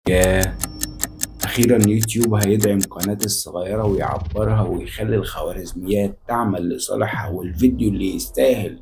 ياه، أخيرا يوتيوب هيدعم قناة الصغيرة ويعبرها ويخلي الخوارزميات تعمل لصالحها، والفيديو اللي يستاهل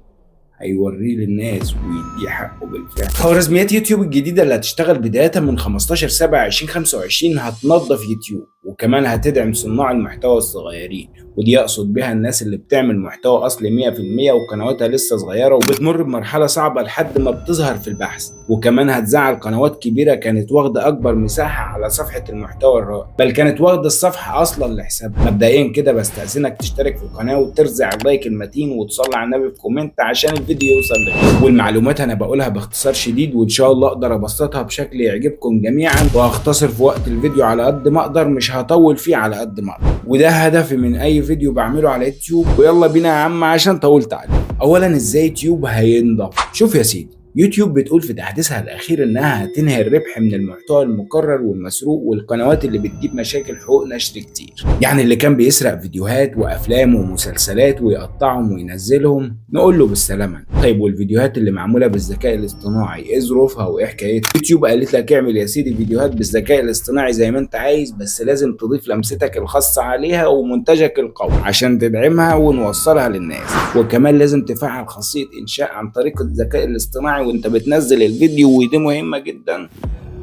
هيوريه للناس ويديه حقه بالفعل. خوارزميات يوتيوب الجديدة اللي هتشتغل بداية من 15/7/2025 هتنظف يوتيوب، وكمان هتدعم صناع المحتوى الصغيرين، ودي أقصد بيها الناس اللي بتعمل محتوى أصلي 100% وقنواتها لسه صغيرة وبتمر بمرحلة صعبة لحد ما بتظهر في البحث. وكمان هتزعل قنوات كبيرة كانت واخدة أكبر مساحة على صفحة المحتوى الرائع، بل كانت واخدة الصفحة أصلا لحسابها. مبدئيا كده بستأذنك تشترك في القناة وترزع اللايك المتين وتصلي على النبي في كومنت عشان الفيديو يوصل لغيرك. والمعلومات أنا بقولها باختصار شديد، وإن شاء الله أقدر أبسطها بشكل يعجبكم جميعا، وهختصر في وقت الفيديو على قد ما أقدر، مش هطول فيه على قد ما أقدر، وده هدفي من أي فيديو بعمله على يوتيوب. ويلا بينا يا عم عشان طولت عليك. أولا إزاي يوتيوب هينضف؟ شوف يا سيدي، يوتيوب بتقول في تحديثها الأخير إنها هتنهي الربح من المحتوى المكرر والمسروق والقنوات اللي بتجيب مشاكل حقوق نشر كتير، يعني اللي كان بيسرق فيديوهات وأفلام ومسلسلات ويقطعهم وينزلهم نقول له بالسلامة. طيب والفيديوهات اللي معمولة بالذكاء الاصطناعي إيه ظروفها وإيه حكايتها؟ يوتيوب قالت لك اعمل يا سيدي فيديوهات بالذكاء الاصطناعي زي ما أنت عايز، بس لازم تضيف لمستك الخاصة عليها ومنتجك القوي عشان تدعمها ونوصلها للناس. وكمان لازم تفعل خاصية إنشاء عن طريق الذكاء الاصطناعي وانت بتنزل الفيديو، ودي مهمة جدا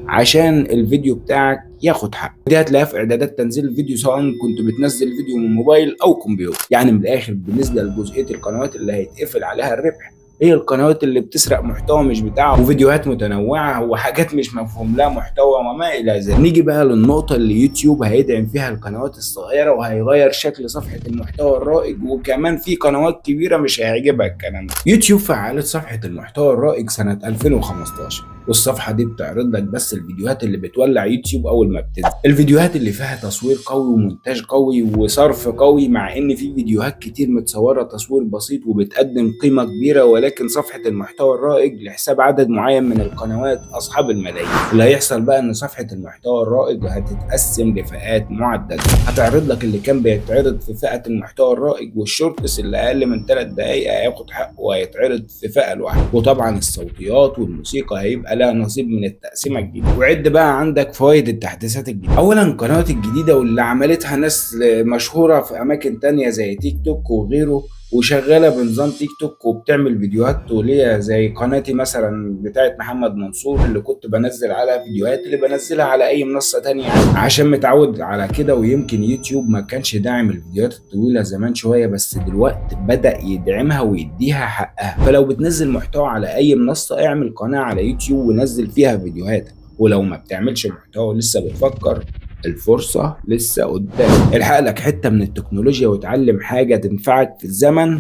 عشان الفيديو بتاعك ياخد حق. دي هتلاقيها في اعدادات تنزيل الفيديو سواء كنت بتنزل فيديو من موبايل او كمبيوتر. يعني من الاخر بالنسبة لجزئية القنوات اللي هيتقفل عليها الربح، هي القنوات اللي بتسرق محتوى مش بتاعه وفيديوهات متنوعة وحاجات مش مفهوم لها محتوى وما إلى ذلك. نيجي بقى للنقطة اللي يوتيوب هيدعم فيها القنوات الصغيرة وهيغير شكل صفحة المحتوى الرائج، وكمان في قنوات كبيرة مش هيعجبها الكلام ده. يوتيوب فعلت صفحة المحتوى الرائج سنة 2015، والصفحة دي بتعرض لك بس الفيديوهات اللي بتولع يوتيوب أول ما بتنزل، الفيديوهات اللي فيها تصوير قوي ومونتاج قوي وصرف قوي، مع إن في فيديوهات كتير متصورة تصوير بسيط وبتقدم قيمة كبيرة، ولكن صفحة المحتوى الرائج لحساب عدد معين من القنوات أصحاب الملايين. اللي هيحصل بقى إن صفحة المحتوى الرائج هتتقسم لفئات معددة، هتعرض لك اللي كان بيتعرض في فئة المحتوى الرائج، والشورتس اللي أقل من 3 دقايق هياخد حقه وهيتعرض في فئة لوحده، وطبعا الصوتيات والموسيقى هيبقى لها نصيب من التقسيمة الجديدة. وعد بقى عندك فوائد التحديثات الجديدة. أولا القنوات الجديدة واللي عملتها ناس مشهورة في أماكن تانية زي تيك توك وغيره، وشغاله بنظام تيك توك وبتعمل فيديوهات طوليه زي قناتي مثلا بتاعت محمد منصور اللي كنت بنزل على فيديوهات اللي بنزلها على اي منصه تانية عشان متعود على كده. ويمكن يوتيوب ما كانش داعم الفيديوهات الطويله زمان شويه، بس دلوقتي بدأ يدعمها ويديها حقها. فلو بتنزل محتوى على اي منصه اعمل قناه على يوتيوب ونزل فيها فيديوهات، ولو ما بتعملش محتوى لسه بتفكر، الفرصة لسه قدام. الحق لك حتة من التكنولوجيا وتعلم حاجة تنفعك في الزمن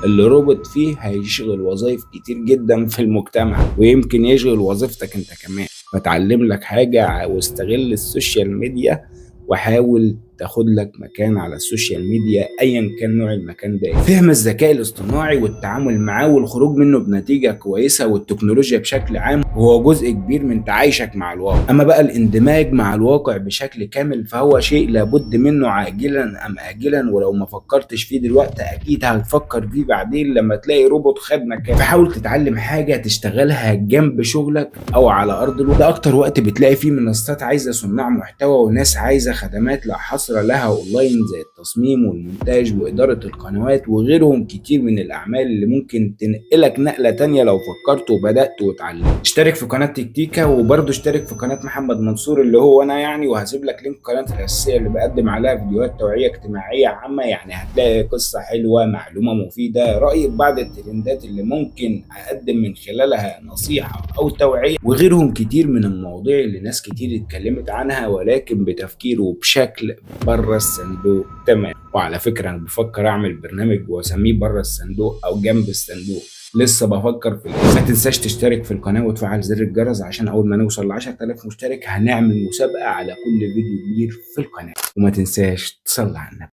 اللي روبوت فيه هيشغل وظائف كتير جدا في المجتمع، ويمكن يشغل وظيفتك انت كمان. فتعلم لك حاجة واستغل السوشيال ميديا وحاول تاخد لك مكان على السوشيال ميديا ايا كان نوع المكان ده. فهم الذكاء الاصطناعي والتعامل معاه والخروج منه بنتيجة كويسة والتكنولوجيا بشكل عام هو جزء كبير من تعايشك مع الواقع. اما بقى الاندماج مع الواقع بشكل كامل فهو شيء لابد منه عاجلا ام اجلا، ولو ما فكرتش فيه دلوقتي اكيد هتفكر فيه بعدين لما تلاقي روبوت خد مكانك. فحاول تتعلم حاجة تشتغلها جنب شغلك او على ارض الواقع. ده اكتر وقت بتلاقي فيه منصات عايزة صناع محتوى وناس عايزة خدمات لا حصر لها اونلاين زي التصميم والمونتاج واداره القنوات وغيرهم كتير من الاعمال اللي ممكن تنقلك نقله تانية لو فكرت وبدات واتعلمت. اشترك في قناه تيكتيكا، وبرضه اشترك في قناه محمد منصور اللي هو انا يعني، وهسيب لك لينك قناتي الاساسيه اللي بقدم عليها فيديوهات توعيه اجتماعيه عامه، يعني هتلاقي قصه حلوه معلومه مفيده رايي ببعض الترندات اللي ممكن اقدم من خلالها نصيحه او توعيه، وغيرهم كتير من المواضيع اللي ناس كتير اتكلمت عنها ولكن بتفكير وبشكل بره الصندوق. تمام. وعلى فكرة أنا بفكر أعمل برنامج وأسميه بره الصندوق أو جنب الصندوق، لسه بفكر في الاسم. ما تنساش تشترك في القناة وتفعل زر الجرس عشان أول ما نوصل ل 10,000 مشترك هنعمل مسابقة على كل فيديو كبير في القناة. وما تنساش تصلي على النبي.